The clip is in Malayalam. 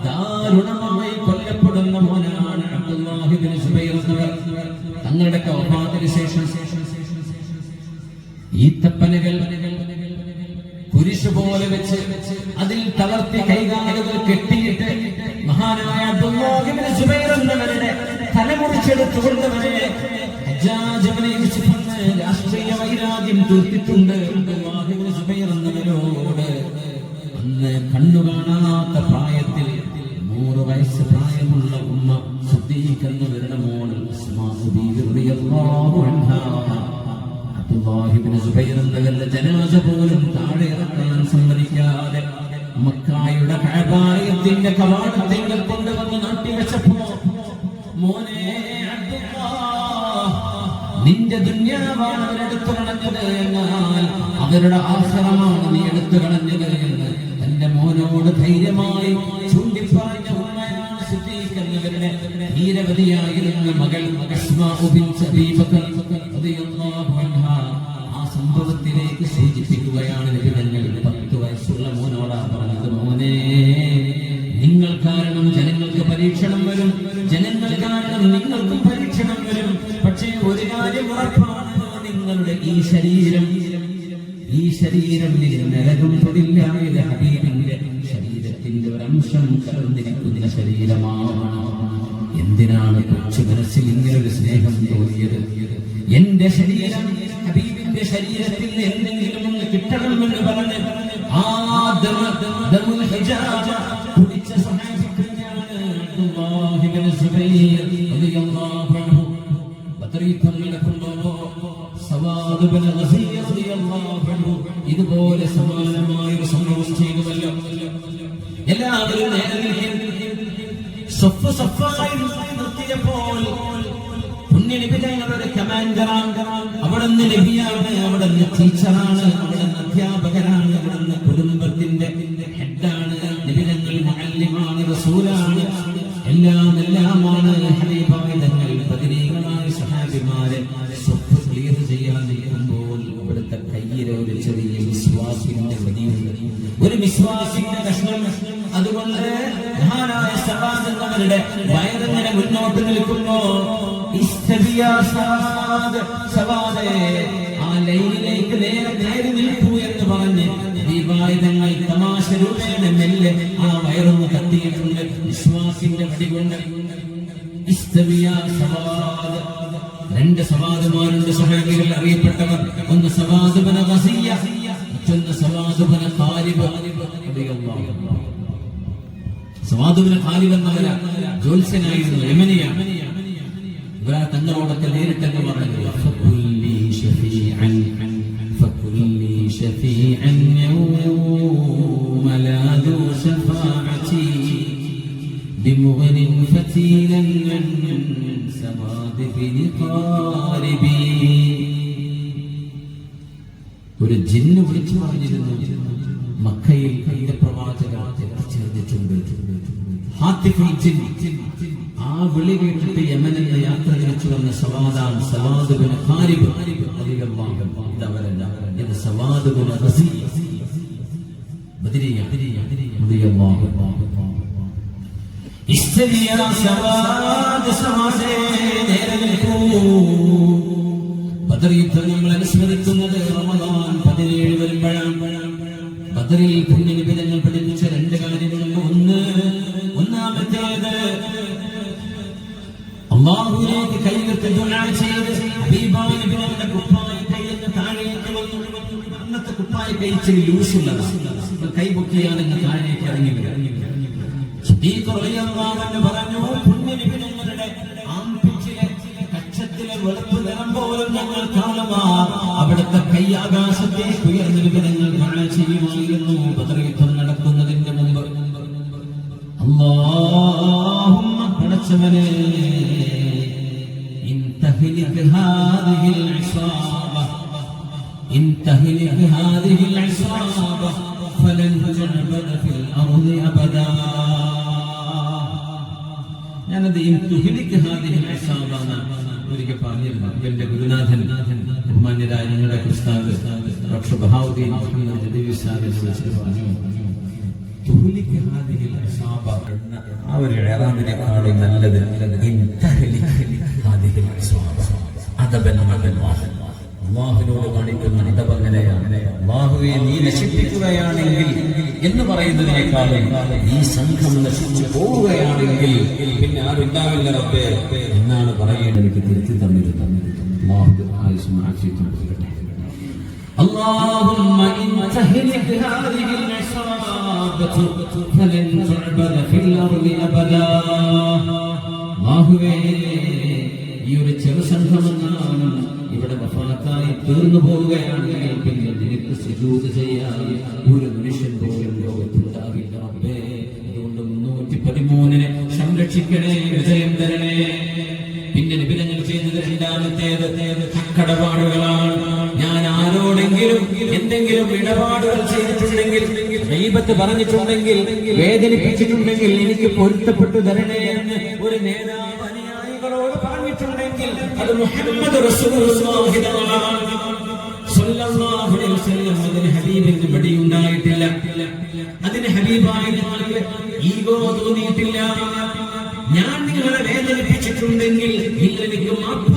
ദാരുണമായി കൊല്ലപ്പെടുന്ന മോനാണ് അബ്ദുല്ലാഹി ഇബ്നു സുബൈർ എന്നവർ. തങ്ങളുടെ വഫാത്തിന് ശേഷം ഈത്തപ്പനകൾ കുരിശ് പോലെ വെച്ച് അതിൽ തളർത്തി കൈകാലുകൾ കെട്ടിയിട്ട് മഹാനായ അബ്ദുല്ലാഹി ഇബ്നു സുബൈർ എന്നവരുടെ തലമുറിച്ചെടുത്തുകൊണ്ടവരെ ഹജ്ജാജ് ഇബ്നു യൂസുഫ് രാഷ്ട്രീയ വൈരാഗ്യം തീർത്തിട്ടുണ്ട്. അബ്ദുല്ലാഹി ഇബ്നു സുബൈർ എന്നവരോട് അന്ന് കണ്ണു കാണാത്ത പ്രായത്തിൽ 100 വയസ്സ് പ്രായമുള്ള ഉമ്മ സിദ്ദീഖ് എന്നവരുടെ മോൾ ഉസ്മാ ബീവി റളിയല്ലാഹു അൻഹാ അബ്ദുല്ലാഹി ഇബ്നു സുബൈർ എന്നവരുടെ ജനാസ പോലും താഴെ ഇറക്കാൻ സമ്മതിക്കാതെ മക്കയുടെ കഅബാലയത്തിന്റെ കവാടത്തിൽ കൊണ്ടുവന്ന് നാട്ടിവെച്ചപ്പോ മോനെ നിന്റെ ദുന്യാവാണ് അവരെടുത്തു കളഞ്ഞത്, എന്നാൽ അവരുടെ ആശ്രമമാണ് നീ എടുത്തു കളഞ്ഞത് എന്ന് തന്റെ മോനോട് ധൈര്യമായി ചൂണ്ടിപ്പറഞ്ഞ ഉമ്മയാണ് സിദ്ദീഖ് എന്നവരുടെ ധീരവതിയായിരുന്ന മകൾ അസ്മാ ബിൻത് അബീ ബക്കർ റളിയല്ലാഹു അൻഹാ. ആ സംഭവത്തിലേക്ക് സൂചിപ്പിക്കുകയാണ് നബി തങ്ങൾ 10 വയസ്സുള്ള മോനോടാ പറഞ്ഞത്, മോനെ നിങ്ങൾ കാരണം ജനങ്ങൾക്ക് പരീക്ഷണം വരും, ജനങ്ങൾ കാരണം നിങ്ങൾക്കും പരീക്ഷണം വരും. പക്ഷേ ഒരു കാര്യം ഉറപ്പാണ്, നിങ്ങളുടെ ഈ ശരീരം നരകം തൊടില്ല. ഇത് ഹബീബിന്റെ ശരീരത്തിന്റെ ഒരംശം കലർന്നിരിക്കുന്ന ശരീരമാണ്. എന്തിനാണ് കൊച്ചു മനസ്സിൽ ഇങ്ങനൊരു സ്നേഹം തോന്നിയത്? എന്റെ ശരീരം ഹബീബിന്റെ ശരീരത്തിൽ എന്തെങ്കിലും ഒന്ന് കിട്ടണമെന്ന് പറഞ്ഞ് കുടിച്ച സഹായിക്കുകയാണ് അബ്ദുല്ലാഹി ഇബ്നു സുബൈർ റളിയല്ലാഹു അൻഹു. ബദരീത്വം നടക്കുമ്പോ സവാദ് ഇബ്നു ഗസിയ റളിയല്ലാഹു അൻഹു ഇതുപോലെ സമാനമായ ഒരു സംഭവം ചെയ്തുവല്ലോ. എല്ലാവരും നേരെ സഫായി നിർത്തിയപ്പോൾ പുണ്യനബി തങ്ങളുടെ കമാൻഡറാണ്, അവിടുന്ന് നബിയാണ്, അവിടുന്ന് ടീച്ചറാണ്, അവിടുന്ന് അധ്യാപകരാണ്, അവിടുന്ന് കുടുംബത്തിന്റെ ഹെഡാണ്, നബി തങ്ങൾ മുഅല്ലിമാണ്, റസൂലാണ്, എല്ലാമാണ്. ഹബീബായ തങ്ങൾ പതിനീകളായ സഹാബിമാരെ സ്വത്ത് ക്ലിയർ ചെയ്യാൻ നിൽക്കുമ്പോൾ അവിടുത്തെ കയ്യിലെ ഒരു ചെറിയ വിശ്വാസിന്റെ വടിയുണ്ട്, ഒരു വിശ്വാസിന്റെ കഷ്ണം. അതുകൊണ്ട് മഹാനായ സവാദ് എന്നവരുടെ വയറിങ്ങനെ മുന്നോട്ട് നിൽക്കുമ്പോ ആ ലൈനിലേക്ക് നേരെ നിൽക്കൂ എന്ന് പറഞ്ഞ് ദീപായുധങ്ങൾ തമാശ രൂപേണ മെല്ലെ ആ വയറൊന്ന് കത്തിയിട്ടുണ്ട് വിശ്വാസിന്റെ വടികൊണ്ട്. 2 സവാദുമാരുണ്ട് സഹാബികൾ അറിയപ്പെട്ടവർ. ഒന്ന് സവാദ് ഇബ്നു ഗസിയ, മറ്റൊന്ന് സവാദ് ഇബ്നു ഖാലിബ്. സവാദ് ഇബ്നു ഖാലിബ് എന്നവർ ജോത്സ്യനായിരുന്നു, യമനിയാണ്. ഇവരാ തങ്ങളോടൊക്കെ നേരിട്ടെന്ന് പറഞ്ഞു, ഒരു ജിന്ന് വിളിച്ചു പറഞ്ഞിരുന്നു, മക്കയിൽ പ്രവാചകർ ചേർന്നിട്ടുണ്ട്. ആ വിളി കേട്ടിട്ട് യമനിൽ നിന്ന് യാത്ര തിരിച്ചു വന്ന സവാദാണ് സവാദ് ഇബ്നു ഖാലിബ് റളിയല്ലാഹു അൻഹു. ഇതവരല്ല, ഇത് സവാദ് ഇബ്നു ഗസിയ ബദരിയ റളിയല്ലാഹു അൻഹു. ഇസ്തവിയ സവാദ് സവാദേ നേരെ നിൽക്കൂ. ബദർ യുദ്ധം നമ്മൾ അനുസ്മരിക്കുന്നത് റമദാൻ 17 വരുമ്പോഴാണ്. ബദറിൽ പുണ്യനബി തങ്ങൾ പഠിപ്പിച്ച 2 കാര്യങ്ങളുണ്ട്. ഒന്നാമത്തേത് അല്ലാഹുവിലേക്ക് കൈകെട്ടി ദുആ ചെയ്ത് ഹബീബായ നബി തങ്ങളുടെ കുപ്പായ കൈയ്യിൽ താഴേക്ക് വന്നു. അന്നത്തെ കുപ്പായ കൈച്ച് ലൂസുള്ളതാണ്, കൈ പൊക്കിയാൽ താഴേക്ക് ഇറങ്ങി വരും. സിദ്ദീഖ് റളിയല്ലാഹു അൻഹു പറഞ്ഞു, പുണ്യനബി തങ്ങളുടെ ആംപിച്ചിലെ കക്ഷത്തിലെ വെളുപ്പ് നിറം പോലും ഞങ്ങൾ കാണുമാ. അവിടുത്തെ കൈ ആകാശത്തേക്ക് ഉയർന്ന നബി തങ്ങൾ ദുആ ചെയ്യുമായിരുന്നു. ബദർ യുദ്ധം നടക്കുന്നതിന്റെ മുമ്പ് അല്ലാഹുമ്മ പടച്ചവനേ انتهلك هذه العصابة فلن تعبد في الأرض أبدا. ഞാനത് انتهلك هذه العصابة ഒരിക്കൽ പറഞ്ഞിരുന്നു. എന്റെ ഗുരുനാഥൻ ബഹുമാന്യരായ ഞങ്ങളുടെ ഉസ്താദ് ഡോക്ടർ ബഹാവുദ്ദീൻ മുഹമ്മദ് ജദീദ് സാഹിബ് പറഞ്ഞു, തുഹ്ലിക ഹാദിഹിൽ ആ ഒരു ഇഴറാമിനേക്കാളും നല്ലത് അള്ളാഹുവിനോട് കാണിക്കുന്ന അദബ് അങ്ങനെയാണ്. അള്ളാഹുവെ നീ നശിപ്പിക്കുകയാണെങ്കിൽ എന്ന് പറയുന്നതിനേക്കാളും ഈ സംഘം നശിച്ചു പോവുകയാണെങ്കിൽ പിന്നെ ആരുണ്ടാവില്ല റബ്ബേ എന്നാണ് പറയേണ്ടത്. എനിക്ക് തിരുത്തി തന്നിരുന്നു. اللهم إن تهلك هذه العصابة فلن تعبد في الأرض أبدا. ഈ ഒരു ചെറുസംഘമെന്നാണ് ഇവിടെ വഫാത്തായി തീർന്നു പോവുകയാണെങ്കിൽ പിന്നെ നിനക്ക് സുജൂദ് ചെയ്യാൻ ഒരു മനുഷ്യൻ പോലും ലോകത്തുണ്ടാകില്ല റബ്ബേ. അതുകൊണ്ട് 313 സംരക്ഷിക്കണേ, വിജയം തരണേ. പിന്നെ നിബിധങ്ങൾ ചെയ്യുന്നത് രണ്ടാമത്തേത് കടപാടുകളാണ്. ഞാൻ ആരോടെങ്കിലും എന്തെങ്കിലും ഇടപാടുകൾ ചെയ്തിട്ടുണ്ടെങ്കിൽ, ഗീബത്ത് പറഞ്ഞിട്ടുണ്ടെങ്കിൽ, വേദനിപ്പിച്ചിട്ടുണ്ടെങ്കിൽ എനിക്ക് പൊരുത്തപ്പെട്ടു തരണേ എന്ന് ഒരു നേതാവ് അനുയായികളോട് പറഞ്ഞിട്ടുണ്ടെങ്കിൽ അത് മുഹമ്മദ് റസൂലുള്ളാഹി സ്വല്ലല്ലാഹു അലൈഹി വസല്ലം അതിന് ഹബീബിന് മടിയുണ്ടായിട്ടില്ല. അതിന് ഹബീബായ ഞങ്ങൾക്ക് ഈഗോ തോന്നിയിട്ടില്ല. ഞാൻ നിങ്ങളെ വേദനിപ്പിച്ചിട്ടുണ്ടെങ്കിൽ എനിക്ക് മാപ്പ്